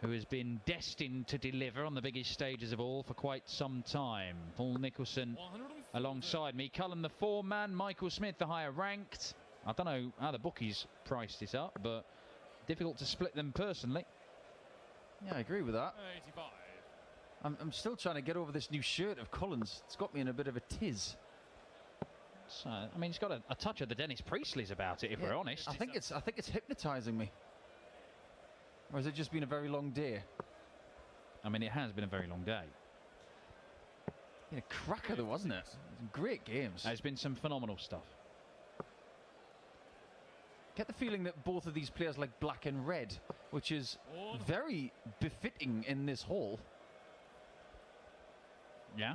who has been destined to deliver on the biggest stages of all for quite some time. Paul Nicholson alongside me. Cullen, the foreman. Michael Smith, the higher ranked. I don't know how the bookies priced it up, but difficult to split them personally. Yeah, I agree with that. 85. I'm still trying to get over this new shirt of Cullen's. It's got me in a bit of a tiz. So, I mean, it's got a touch of the Dennis Priestley's about it, if we're honest. I think it's hypnotising me. Or has it just been a very long day? I mean, it has been a very long day. Yeah, cracker though, wasn't it? Great games. There's been some phenomenal stuff. Get the feeling that both of these players like black and red, which is very befitting in this hall. Yeah.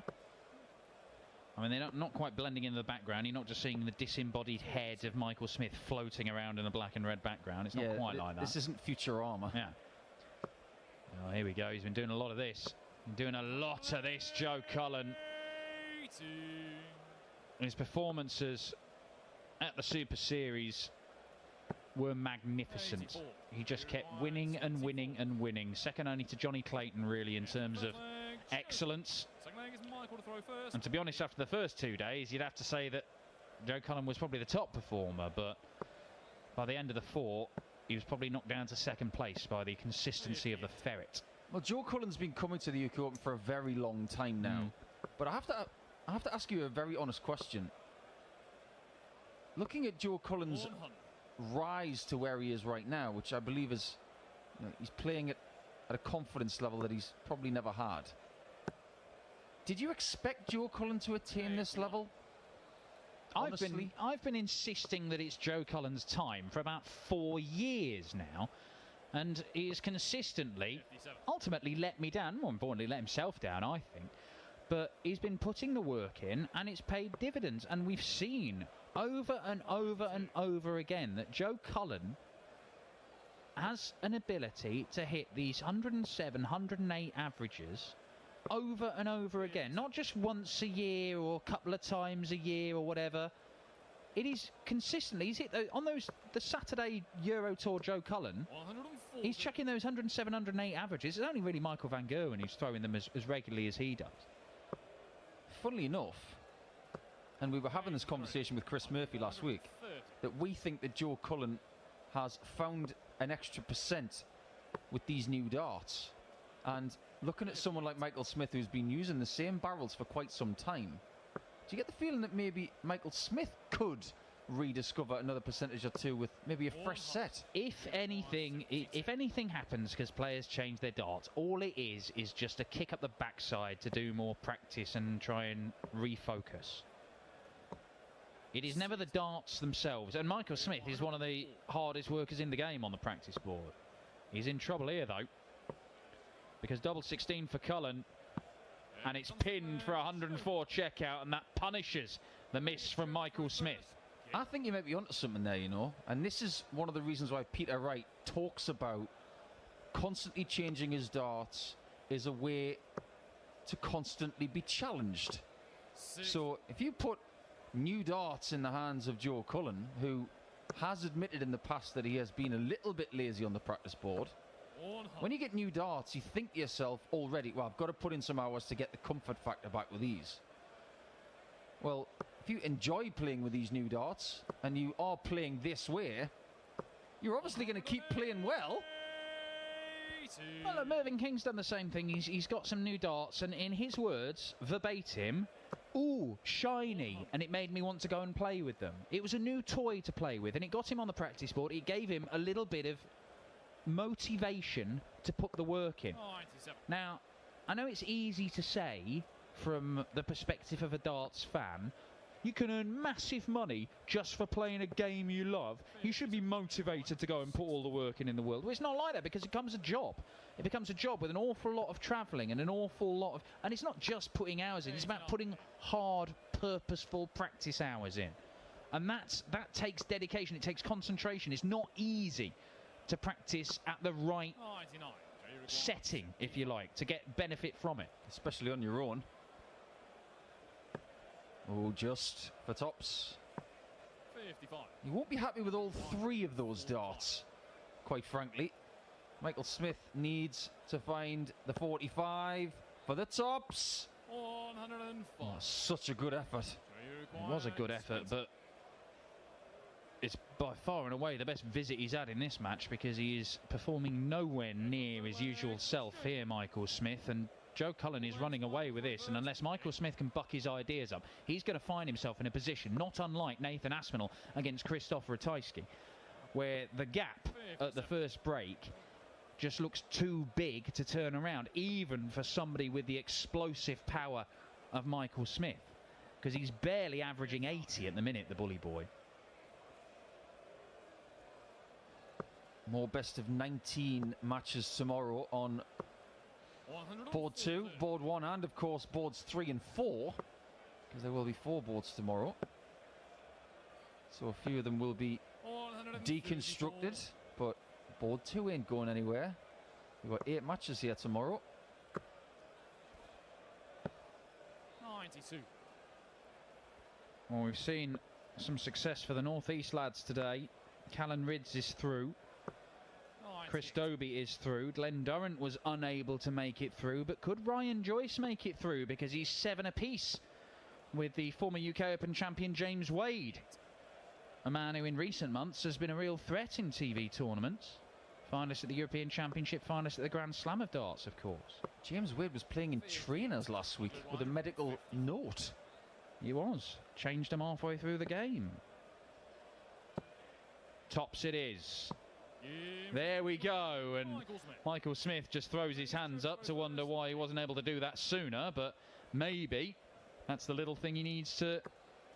I mean, they're not quite blending into the background. You're not just seeing the disembodied head of Michael Smith floating around in a black and red background. It's not quite like that. This isn't Futurama. Yeah. Oh, here we go. He's been doing a lot of this. Doing a lot of this, Joe Cullen. His performances at the Super Series were magnificent. He just kept winning and winning and winning. Second only to Johnny Clayton, really, in terms of excellence. And to be honest, after the first 2 days, you'd have to say that Joe Cullen was probably the top performer, but by the end of the 4, he was probably knocked down to second place by the consistency of the ferret. Well, Joe Cullen's been coming to the UK Open for a very long time now, but I have to ask you a very honest question. Looking at Joe Cullen's rise to where he is right now, which I believe is, he's playing at a confidence level that he's probably never had. Did you expect Joe Cullen to attain this level? Honestly? I've been insisting that it's Joe Cullen's time for about 4 years now, and he has consistently, ultimately let me down. More importantly, let himself down, I think. But he's been putting the work in, and it's paid dividends. And we've seen over and over and over again that Joe Cullen has an ability to hit these 107, 108 averages over and over again, not just once a year or a couple of times a year or whatever. It is consistently. He's hit on the Saturday Euro Tour Joe Cullen. He's checking those 107, 108 averages. It's only really Michael van Gerwen who's throwing them as regularly as he does. Funnily enough, and we were having this conversation with Chris Murphy last week, that we think that Joe Cullen has found an extra % with these new darts. And looking at someone like Michael Smith, who's been using the same barrels for quite some time, do you get the feeling that maybe Michael Smith could rediscover another percentage or two with maybe a fresh set? If anything happens because players change their darts, all it is just a kick up the backside to do more practice and try and refocus. It is never the darts themselves. And Michael Smith is one of the hardest workers in the game on the practice board. He's in trouble here, though, because double 16 for Cullen, and it's pinned for 104 checkout, and that punishes the miss from Michael Smith. I think you might be onto something there, and this is one of the reasons why Peter Wright talks about constantly changing his darts is a way to constantly be challenged. So if you put new darts in the hands of Joe Cullen, who has admitted in the past that he has been a little bit lazy on the practice board, when you get new darts, you think to yourself already, well, I've got to put in some hours to get the comfort factor back with these. Well, if you enjoy playing with these new darts, and you are playing this way, you're obviously going to keep playing well. Well, look, Mervyn King's done the same thing. He's got some new darts, and in his words, verbatim, ooh, shiny, and it made me want to go and play with them. It was a new toy to play with, and it got him on the practice board. It gave him a little bit of motivation to put the work in. Now, I know it's easy to say from the perspective of a darts fan, you can earn massive money just for playing a game you love. You should be motivated to go and put all the work in the world. Well, it's not like that, because it becomes a job. It becomes a job with an awful lot of travelling and an awful lot of... And it's not just putting hours in, it's about putting hard, purposeful practice hours in. And that takes dedication, it takes concentration. It's not easy to practice at the right setting, if you like, to get benefit from it. Especially on your own. Oh, just for tops. 55. You won't be happy with all three of those darts, quite frankly. Michael Smith needs to find the 45 for the tops. 105. Oh, such a good effort. It was a good effort, but it's by far and away the best visit he's had in this match, because he is performing nowhere near his usual self here, Michael Smith, and Joe Cullen is running away with this, and unless Michael Smith can buck his ideas up, he's going to find himself in a position not unlike Nathan Aspinall against Krzysztof Ratajski, where the gap at the first break just looks too big to turn around, even for somebody with the explosive power of Michael Smith, because he's barely averaging 80 at the minute, the bully boy. More best of 19 matches tomorrow on board 2, board 1, and of course boards 3 and 4, because there will be 4 boards tomorrow. So a few of them will be deconstructed, but board 2 ain't going anywhere. We've got 8 matches here tomorrow. 92. Well, we've seen some success for the North East lads today. Callan Ridds is through. Chris Dobie is through. Glenn Durrant was unable to make it through, but could Ryan Joyce make it through, because he's 7 apiece with the former UK Open champion James Wade, a man who in recent months has been a real threat in TV tournaments. Finalist at the European Championship, finalist at the Grand Slam of darts, of course. James Wade was playing in trainers last week with a medical note. He was. Changed him halfway through the game. Tops it is. There we go, and Michael Smith just throws his hands up to wonder why he wasn't able to do that sooner, but maybe that's the little thing he needs to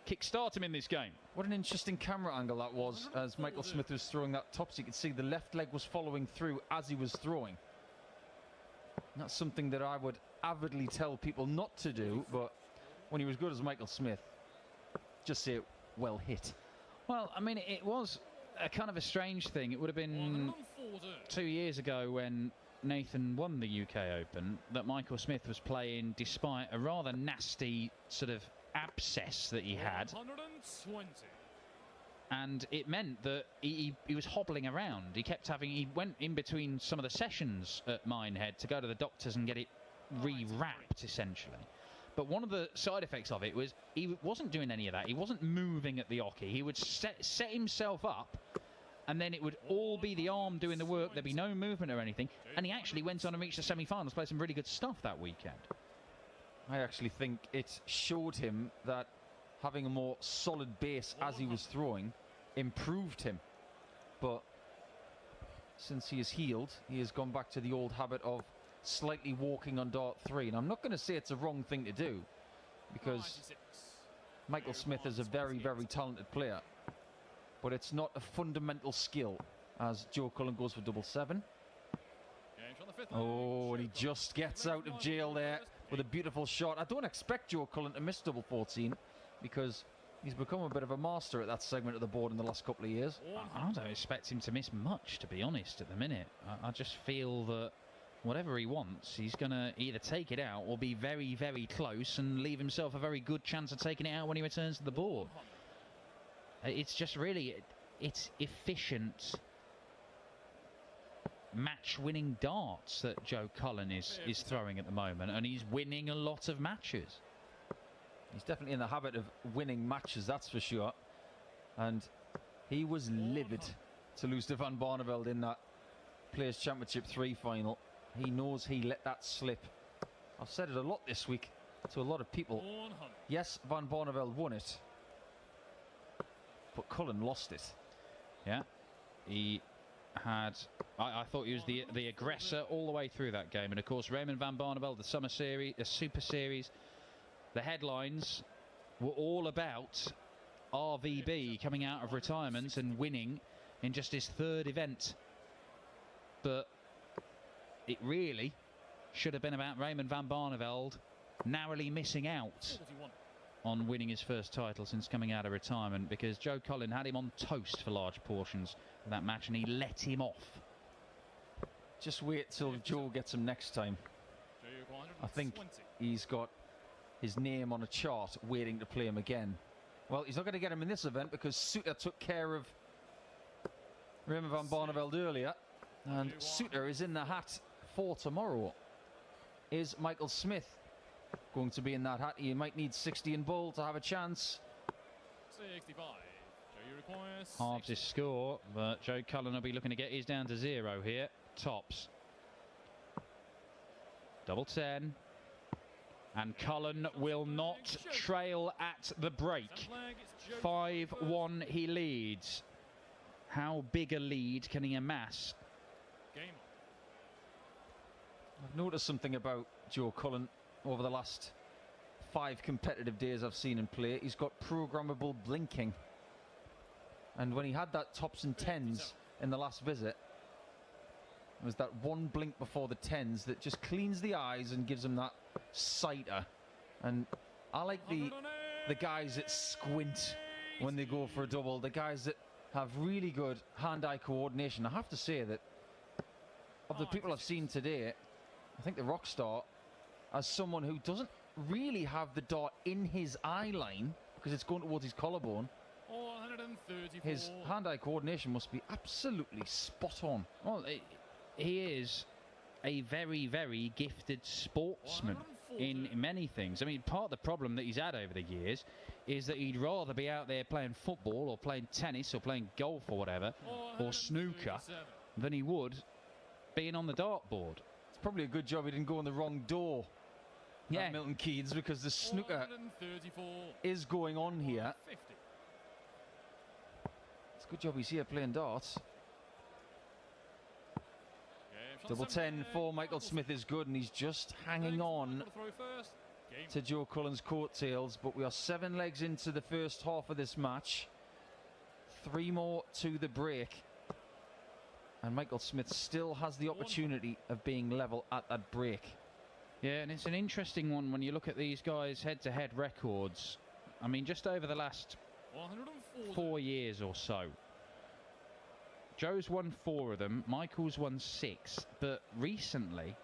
kick-start him in this game. What an interesting camera angle that was as Michael Smith was throwing that tops. You could see the left leg was following through as he was throwing. That's something that I would avidly tell people not to do, but when he was good as Michael Smith, just say well hit. Well, I mean, it was a kind of a strange thing. It would have been 2 years ago when Nathan won the UK Open that Michael Smith was playing despite a rather nasty sort of abscess that he had. 120. And it meant that he was hobbling around. He went in between some of the sessions at Minehead to go to the doctors and get it re-wrapped, essentially. But one of the side effects of it was he wasn't doing any of that. He wasn't moving at the oche. He would set himself up, and then it would all be the arm doing the work. There'd be no movement or anything. And he actually went on and reached the semi-finals, played some really good stuff that weekend. I actually think it showed him that having a more solid base as he was throwing improved him. But since he is healed, he has gone back to the old habit of slightly walking on dart 3. And I'm not going to say it's a wrong thing to do, because Michael Smith is a very, very talented player. But it's not a fundamental skill, as Joe Cullen goes for double 7. Oh, and he just gets out of jail there with a beautiful shot. I don't expect Joe Cullen to miss double 14, because he's become a bit of a master at that segment of the board in the last couple of years. I don't expect him to miss much, to be honest, at the minute. I just feel that whatever he wants, he's going to either take it out or be very, very close and leave himself a very good chance of taking it out when he returns to the board. It's just really, it's efficient match-winning darts that Joe Cullen is throwing at the moment, and he's winning a lot of matches. He's definitely in the habit of winning matches, that's for sure. And he was livid to lose to Van Barneveld in that Players' Championship 3 final. He knows he let that slip. I've said it a lot this week to a lot of people. Yes, Van Barneveld won it, but Cullen lost it. Yeah, he had... I thought he was the aggressor all the way through that game. And of course, Raymond Van Barneveld, the Summer Series, the Super Series, the headlines were all about RVB coming out of retirement and winning in just his 3rd event. But it really should have been about Raymond Van Barneveld narrowly missing out on winning his first title since coming out of retirement, because Joe Cullen had him on toast for large portions of that match and he let him off. Just wait till Joe gets him next time. I think he's got his name on a chart waiting to play him again. Well, he's not going to get him in this event because Suter took care of Raymond Van Barneveld earlier. And Suter is in the hat for tomorrow. Is Michael Smith going to be in that hat? He might need 60 in bowl to have a chance. 65. Joe requires Halves his score, but Joe Cullen will be looking to get his down to 0 here. Tops. Double 10. And Cullen will not trail at the break. 5-1 he leads. How big a lead can he amass? Game on. I've noticed something about Joe Cullen over the last 5 competitive days I've seen him play. He's got programmable blinking. And when he had that tops and 10s in the last visit, it was that one blink before the 10s that just cleans the eyes and gives him that sighter. And I like the guys that squint when they go for a double, the guys that have really good hand-eye coordination. I have to say that of the people I've seen today, I think the Rockstar, as someone who doesn't really have the dart in his eye line because it's going towards his collarbone, his hand-eye coordination must be absolutely spot on. Well, he is a very, very gifted sportsman in many things. I mean, part of the problem that he's had over the years is that he'd rather be out there playing football or playing tennis or playing golf or whatever, or snooker, than he would being on the dartboard. It's probably a good job he didn't go in the wrong door at Milton Keynes, because the snooker is going on here. It's a good job he's here playing darts. Double 10 for Michael Smith is good, and he's just hanging on to Joe Cullen's coattails. But we are 7 legs into the first half of this match. 3 more to the break. And Michael Smith still has the opportunity of being level at that break. Yeah, and it's an interesting one when you look at these guys' head-to-head records. I mean, just over the last 4 years or so, Joe's won 4 of them, Michael's won 6, but recently,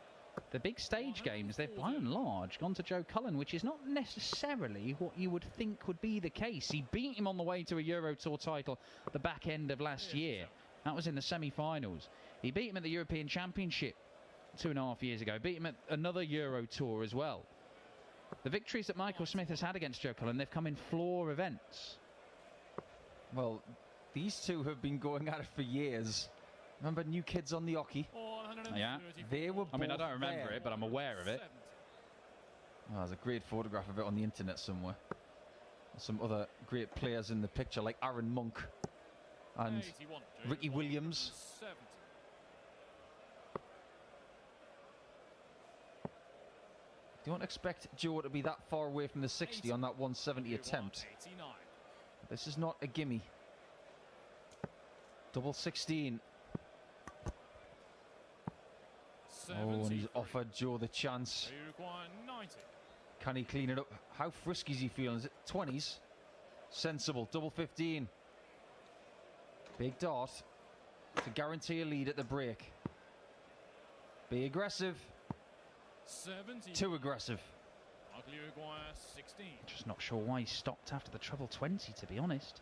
the big stage games, they've by and large gone to Joe Cullen, which is not necessarily what you would think would be the case. He beat him on the way to a Euro Tour title at the back end of last year. That was in the semi-finals. He beat him at the European Championship 2.5 years ago, beat him at another Euro Tour as well. The victories that Michael Smith has had against Joe Cullen, they've come in floor events. Well, these two have been going at it for years. Remember New Kids on the Ocky? Yeah. They were both I mean, I don't remember there. it, but I'm aware of it. Oh, there's a great photograph of it on the internet somewhere. Some other great players in the picture, like Aaron Monk and Ricky Williams. You don't expect Joe to be that far away from the 60 on that 170 attempt. This is not a gimme. Double 16. Oh, and he's offered Joe the chance. Can he clean it up? How frisky is he feeling? Is it 20s? Sensible. Double 15. Big dart to guarantee a lead at the break. Be aggressive. Too aggressive. Just not sure why he stopped after the treble 20, to be honest.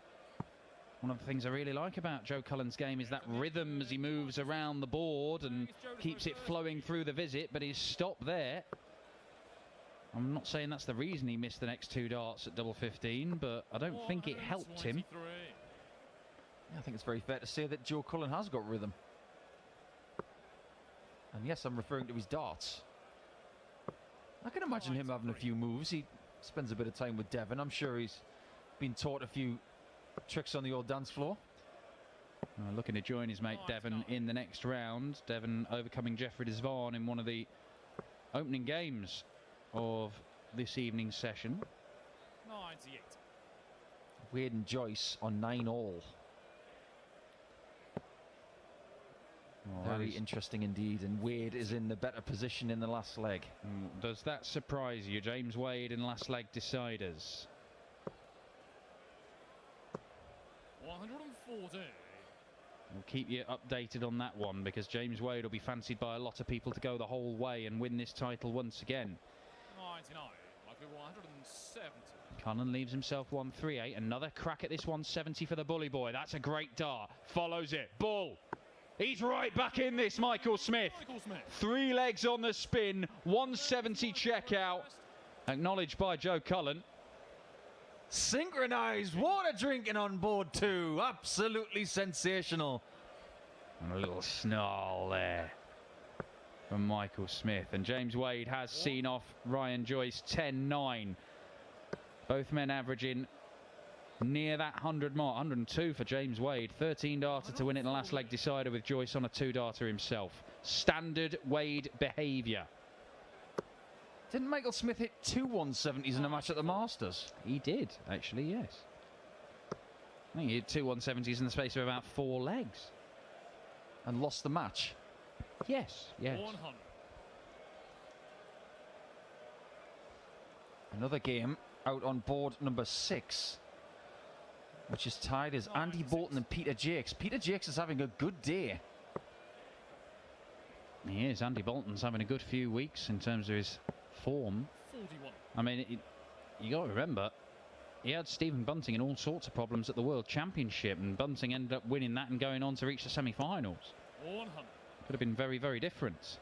One of the things I really like about Joe Cullen's game is that rhythm as he moves around the board and keeps it flowing through the visit, but he's stopped there. I'm not saying that's the reason he missed the next 2 darts at double 15, but I don't think it helped him. I think it's very fair to say that Joe Cullen has got rhythm. And yes, I'm referring to his darts. I can imagine him having a few moves. He spends a bit of time with Devon. I'm sure he's been taught a few tricks on the old dance floor. Looking to join his mate Devon in the next round. Devon overcoming Jeffrey Desvan in one of the opening games of this evening's session. 98. Wade and Joyce on 9-all. Very interesting indeed, and Wade is in the better position in the last leg. Does that surprise you? James Wade in last leg deciders. 140. We'll keep you updated on that one, because James Wade will be fancied by a lot of people to go the whole way and win this title once again. 99. Likely 170. Cullen leaves himself 138. Another crack at this 170 for the bully boy. That's a great dart. Follows it. Bull. He's right back in this, Michael Smith. Michael Smith. 3 legs on the spin, 170 checkout. Acknowledged by Joe Cullen. Synchronised water drinking on board 2. Absolutely sensational. And a little snarl there from Michael Smith. And James Wade has seen off Ryan Joyce 10-9. Both men averaging near that 100 mark. 102 for James Wade. 13 darter to win it in the last leg decider with Joyce on a 2 darter himself. Standard Wade behaviour. Didn't Michael Smith hit 2 170s in a match at the Masters? He did, actually, yes. I think he hit 2 170s in the space of about 4 legs. And lost the match? Yes, yes. 100. Another game out on board number 6, which is tied as Andy Bolton and Peter Jakes. Peter Jakes is having a good day. He is. Andy Bolton's having a good few weeks in terms of his form. 41. I mean, you got to remember, he had Stephen Bunting in all sorts of problems at the World Championship, and Bunting ended up winning that and going on to reach the semi-finals. 100. Could have been very, very different.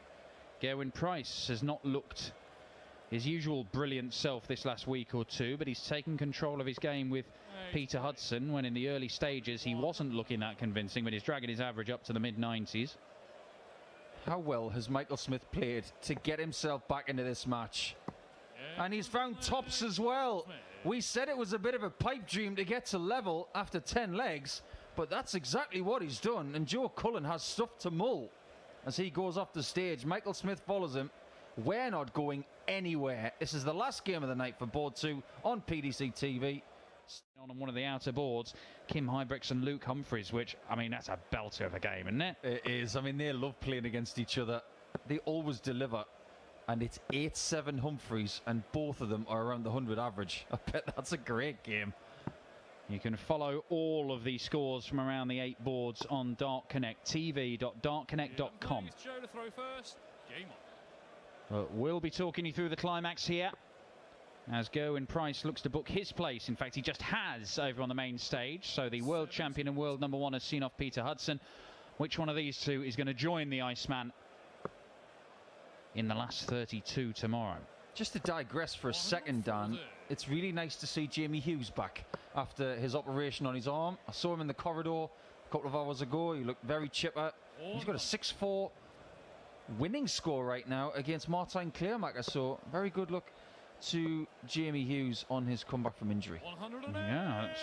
Gerwyn Price has not looked his usual brilliant self this last week or two, but he's taken control of his game with Peter Hudson, when in the early stages he wasn't looking that convincing, but he's dragging his average up to the mid-90s. How well has Michael Smith played to get himself back into this match? And he's found tops as well. We said it was a bit of a pipe dream to get to level after 10 legs, but that's exactly what he's done. And Joe Cullen has stuff to mull as he goes off the stage. Michael Smith follows him. We're not going anywhere. This is the last game of the night for board 2 on PDC TV. On one of the outer boards, Kim Hybrex and Luke Humphreys, which, I mean, that's a belter of a game, isn't it? It is. I mean, they love playing against each other. They always deliver. And it's 8-7 Humphreys, and both of them are around the 100 average. I bet that's a great game. You can follow all of the scores from around the 8 boards on Dart Connect, tv.dartconnect.com. It's Joe to throw first. Game on. We'll be talking you through the climax here, as Gerwyn Price looks to book his place. In fact, he just has over on the main stage. So the world champion and world number 1 has seen off Peter Hudson. Which one of these two is going to join the Iceman in the last 32 tomorrow? Just to digress for a second, Dan, it's really nice to see Jamie Hughes back after his operation on his arm. I saw him in the corridor a couple of hours ago. He looked very chipper. He's got a 6-4 winning score right now against Martijn Kleermaker. So very good luck to Jamie Hughes on his comeback from injury. Yeah, it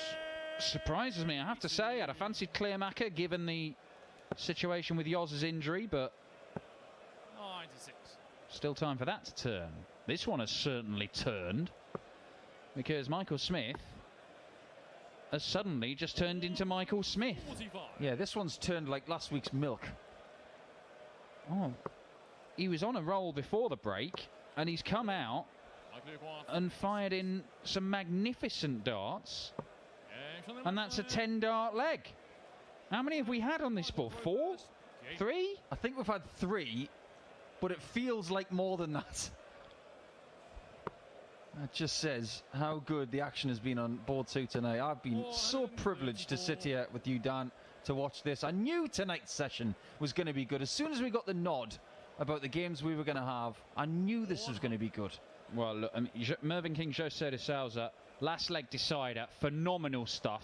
surprises me, I have to say. I'd have fancied Kleermaker given the situation with Yoz's injury, but 96. Still time for that to turn. This one has certainly turned, because Michael Smith has suddenly just turned into Michael Smith. 45. Yeah, this one's turned like last week's milk. Oh, he was on a roll before the break, and he's come out and fired in some magnificent darts, and that's a 10 dart leg. How many have we had on this board? 4? 3? I think we've had 3, but it feels like more than that. That just says how good the action has been on board 2 tonight. I've been so privileged to sit here with you, Dan, to watch this. I knew tonight's session was going to be good. As soon as we got the nod about the games we were going to have, I knew this was going to be good. Well, look, Mervyn King, Jose de Souza, last leg decider, phenomenal stuff.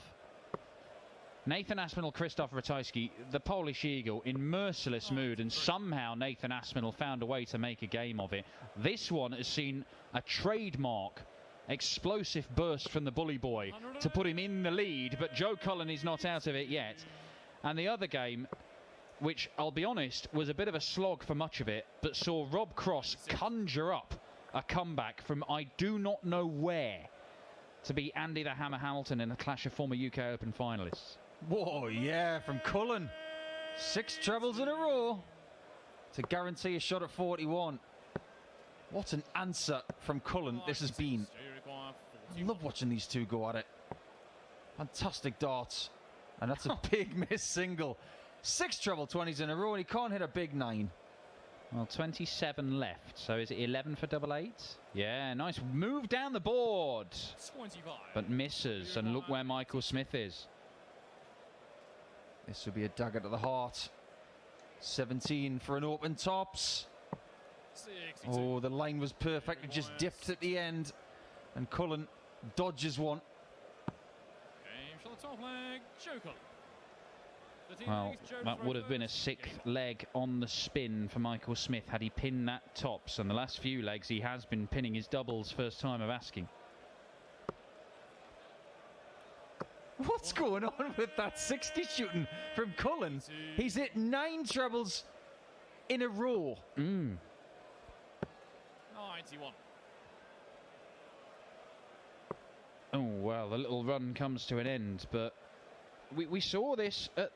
Nathan Aspinall, Krzysztof Ratajski, the Polish Eagle, in merciless mood, and somehow Nathan Aspinall found a way to make a game of it. This one has seen a trademark explosive burst from the bully boy to put him in the lead, but Joe Cullen is not out of it yet. And the other game, which I'll be honest was a bit of a slog for much of it, but saw Rob Cross conjure up a comeback from I do not know where to beat Andy the Hammer Hamilton in a clash of former UK Open finalists. Whoa, yeah, from Cullen. 6 trebles in a row to guarantee a shot at 41. What an answer from Cullen this has been. I love watching these two go at it. Fantastic darts. And that's a big miss single. 6 treble 20s in a row, and he can't hit a big 9. Well, 27 left. So is it 11 for double 8? Yeah, nice move down the board. 25. But misses, and look where Michael Smith is. This would be a dagger to the heart 17 for an open tops. 62. Oh, the line was perfect. It just dipped at the end. And Cullen dodges one. Game shot the top leg. Joe Cullen. Well, that would have been a sixth leg on the spin for Michael Smith had he pinned that tops. And the last few legs he has been pinning his doubles, first time of asking. What's going on with that 60 shooting from Cullen? He's hit 9 trebles in a row. 91. Oh, well, the little run comes to an end, but we saw this at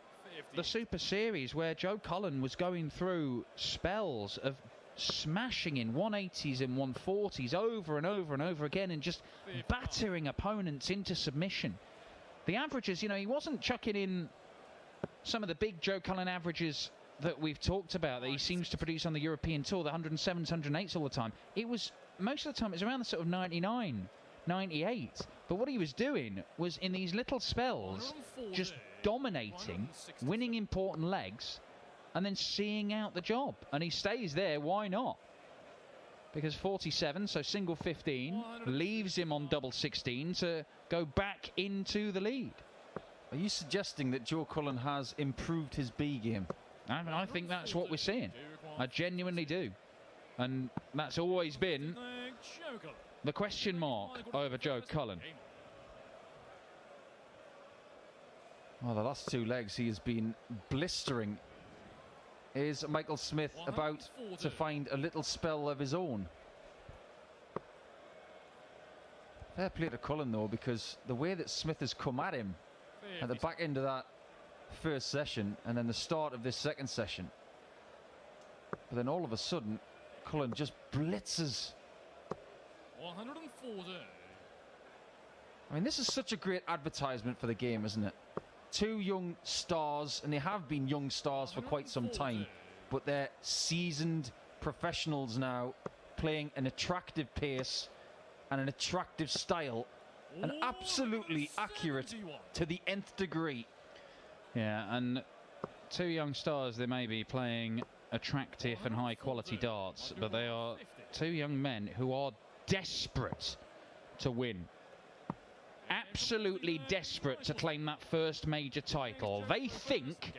the Super Series where Joe Cullen was going through spells of smashing in 180s and 140s over and over and over again and just battering opponents into submission. The averages, you know, he wasn't chucking in some of the big Joe Cullen averages that we've talked about that he seems to produce on the European Tour, the 107s, 108s all the time. It was, most of the time, it was around the sort of 99, 98. But what he was doing was, in these little spells, just dominating, winning important legs, and then seeing out the job. And he stays there, why not? Because 47, so single 15, leaves him on double 16 to go back into the lead. Are you suggesting that Joe Cullen has improved his B game? I think that's what we're seeing. I genuinely do. And that's always been the question mark over Joe Cullen. Well, the last 2 legs he has been blistering. Is Michael Smith about to find a little spell of his own? Fair play to Cullen though, because the way that Smith has come at him at the back end of that first session and then the start of this second session, but then all of a sudden Cullen just blitzes. 140. I mean, this is such a great advertisement for the game, isn't it? 2 young stars, and they have been young stars for quite some time, but they're seasoned professionals now, playing an attractive pace and an attractive style, and absolutely accurate to the nth degree. Yeah, and 2 young stars, they may be playing attractive and high quality darts, but they are 2 young men who are desperate to win. Absolutely desperate to claim that first major title. They think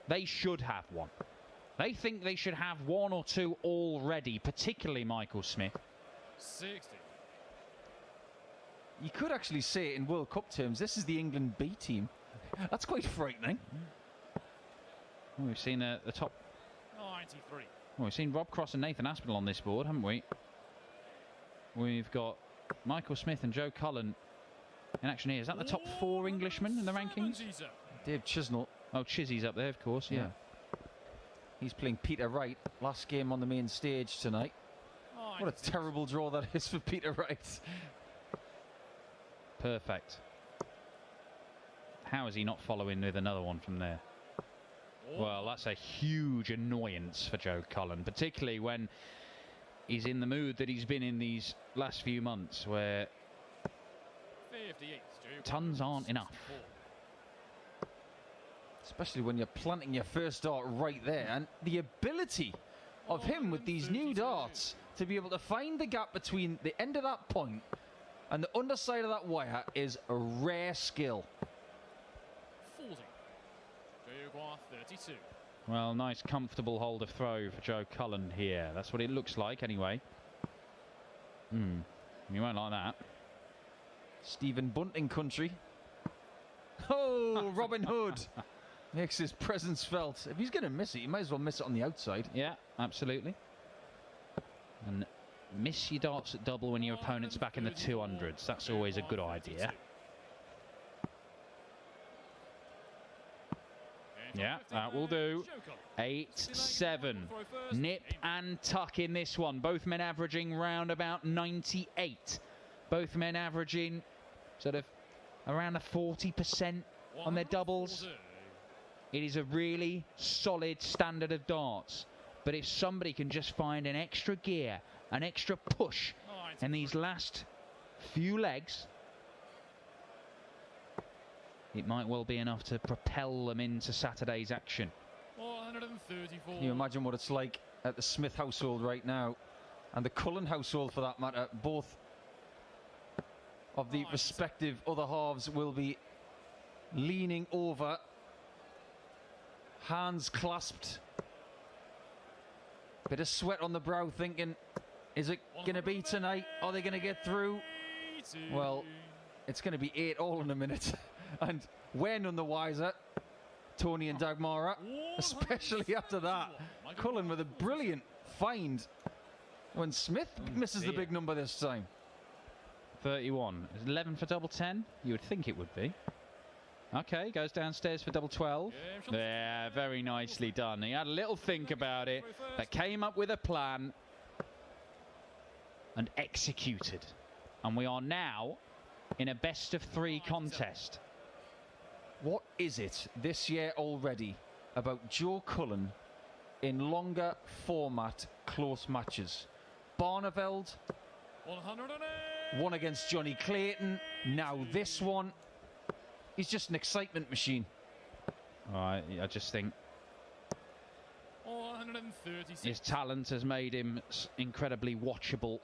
they should have one. They think they should have 1 or 2 already, particularly Michael Smith. 60. You could actually say in World Cup terms, this is the England B team. That's quite frightening. Well, we've seen the top... 93. Well, we've seen Rob Cross and Nathan Aspinall on this board, haven't we? We've got Michael Smith and Joe Cullen in action here. Is that the top 4 Englishmen in the rankings? Dave Chisnell. Oh, Chizzy's up there, of course, yeah. He's playing Peter Wright. Last game on the main stage tonight. What a terrible draw that is for Peter Wright. Perfect. How is he not following with another one from there? Well, that's a huge annoyance for Joe Cullen, particularly when he's in the mood that he's been in these last few months, where tons aren't enough. Especially when you're planting your first dart right there, and the ability of him with these new darts to be able to find the gap between the end of that point and the underside of that wire is a rare skill. 40. 32. Well, nice comfortable hold of throw for Joe Cullen here. That's what it looks like anyway. You won't like that. Stephen Bunting country. Oh, Robin Hood makes his presence felt. If he's going to miss it, he might as well miss it on the outside. Yeah, absolutely. And miss your darts at double when your opponent's back in the 200s. That's always a good idea. Yeah, that will do. 8-7. Nip and tuck in this one. Both men averaging round about 98. Both men averaging sort of around a 40% on their doubles. It is a really solid standard of darts. But if somebody can just find an extra gear, an extra push in these last few legs, it might well be enough to propel them into Saturday's action. 134. Can you imagine what it's like at the Smith household right now, and the Cullen household for that matter? Both of the respective other halves will be leaning over, hands clasped, bit of sweat on the brow, thinking, is it going to be tonight? Are they going to get through? Well, it's going to be 8-all in a minute, and we're none the wiser, Tony and Dagmara, especially after that. Cullen with a brilliant find when Smith misses the big number this time. 31. Is 11 for double 10? You would think it would be. Okay, goes downstairs for double 12. Yeah, very nicely done. He had a little think about it, but came up with a plan and executed. And we are now in a best-of-3 contest. What is it this year already about Joe Cullen in longer format close matches? Barneveld, 108. one against Johnny Clayton, now this one. He's just an excitement machine. I just think 136. his talent has made him incredibly watchable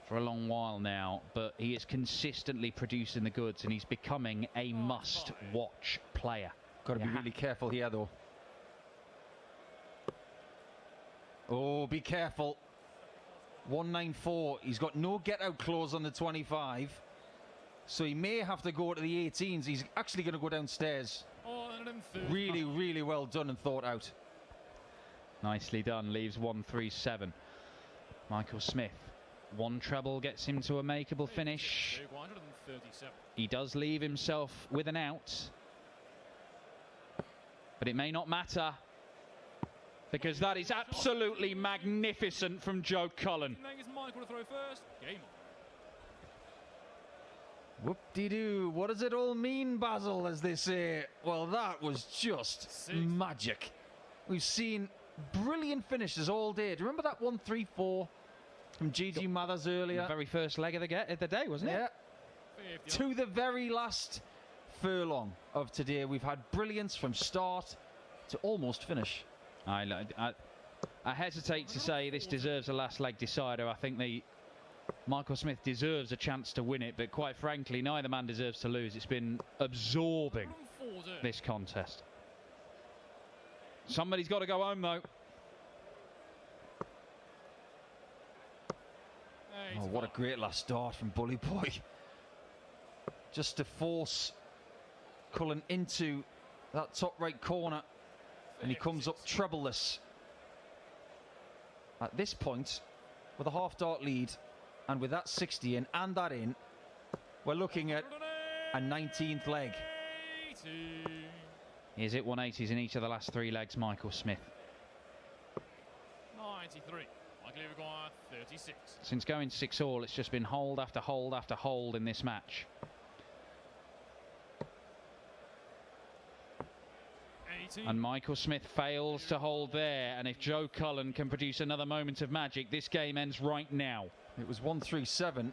for a long while now, but he is consistently producing the goods, and he's becoming a must-watch player. Got to be really careful here, though. Oh, be careful. 194. He's got no get-out clause on the 25, so he may have to go to the 18s. He's actually going to go downstairs. Really, really well done and thought out. Nicely done. Leaves 137. Michael Smith. One treble gets him to a makeable finish. 137. He does leave himself with an out, but it may not matter, because that is absolutely magnificent from Joe Cullen. Michael to throw first. Game on. Whoop-de-doo. What does it all mean, Basil, as they say? Well, that was just magic. We've seen brilliant finishes all day. Do you remember that 1-3-4 from Gigi Mathers earlier? The very first leg of the day, wasn't it? Yeah. To the very last furlong of today, we've had brilliance from start to almost finish. I hesitate to say this deserves a last leg decider. I think Michael Smith deserves a chance to win it, but quite frankly, neither man deserves to lose. It's been absorbing, this contest. Somebody's got to go home, though. Oh, what a great last start from Bully Boy. Just to force Cullen into that top right corner, and he comes up trebleless. At this point, with a half-dart lead, and with that 60 in and that in, we're looking at a 19th leg. He's hit 180s in each of the last 3 legs, Michael Smith. 93. Michael Maguire, 36. Since going 6-all, it's just been hold after hold after hold in this match. 18. And Michael Smith fails to hold there, and if Joe Cullen can produce another moment of magic, this game ends right now. It was 137.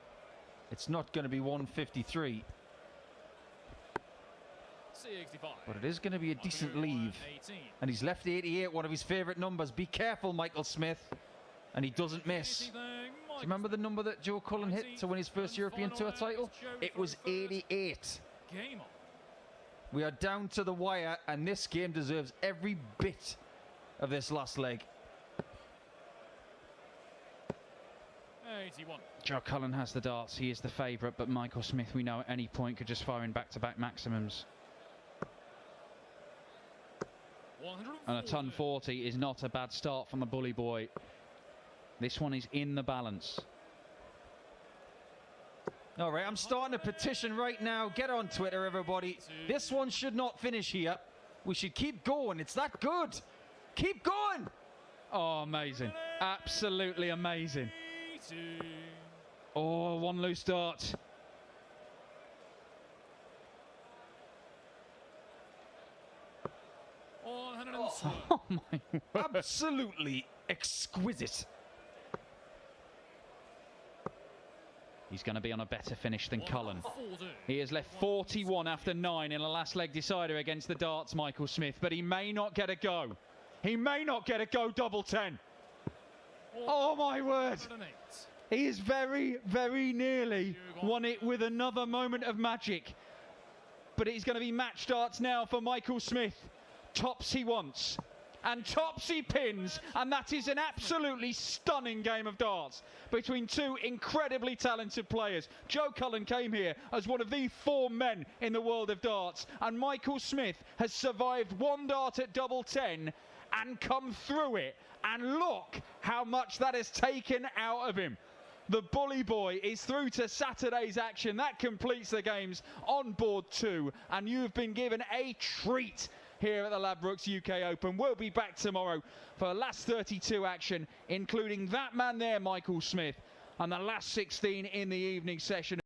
It's not going to be 153. 65. But it is going to be a decent leave. 18. And he's left 88, one of his favourite numbers. Be careful, Michael Smith. And he doesn't miss. Do you remember the number that Joe Cullen hit to win his first European Tour title? It was 88. Game on. We are down to the wire, and this game deserves every bit of this last leg. 81. Joe Cullen has the darts. He is the favourite, but Michael Smith, we know at any point, could just fire in back-to-back maximums. And a ton 40 is not a bad start from the Bully Boy. This one is in the balance. All right, I'm starting a petition right now. Get on Twitter, everybody. This one should not finish here. We should keep going. It's that good. Keep going. Oh, amazing. Absolutely amazing. Oh, one loose dart. Oh, my word. Absolutely exquisite. He's going to be on a better finish than Cullen. He has left 41 after 9 in a last leg decider against the darts, Michael Smith, but he may not get a go. He may not get a go double 10. Oh my word. 108. He is very, very nearly won it with another moment of magic. But it's going to be match darts now for Michael Smith. Tops he wants. And tops he pins. And that is an absolutely stunning game of darts between two incredibly talented players. Joe Cullen came here as one of the 4 men in the world of darts. And Michael Smith has survived one dart at double 10 and come through it. And look how much that has taken out of him. The bully boy is through to Saturday's action. That completes the games on board 2. And you've been given a treat here at the Ladbrokes UK Open. We'll be back tomorrow for last 32 action, including that man there, Michael Smith, and the last 16 in the evening session.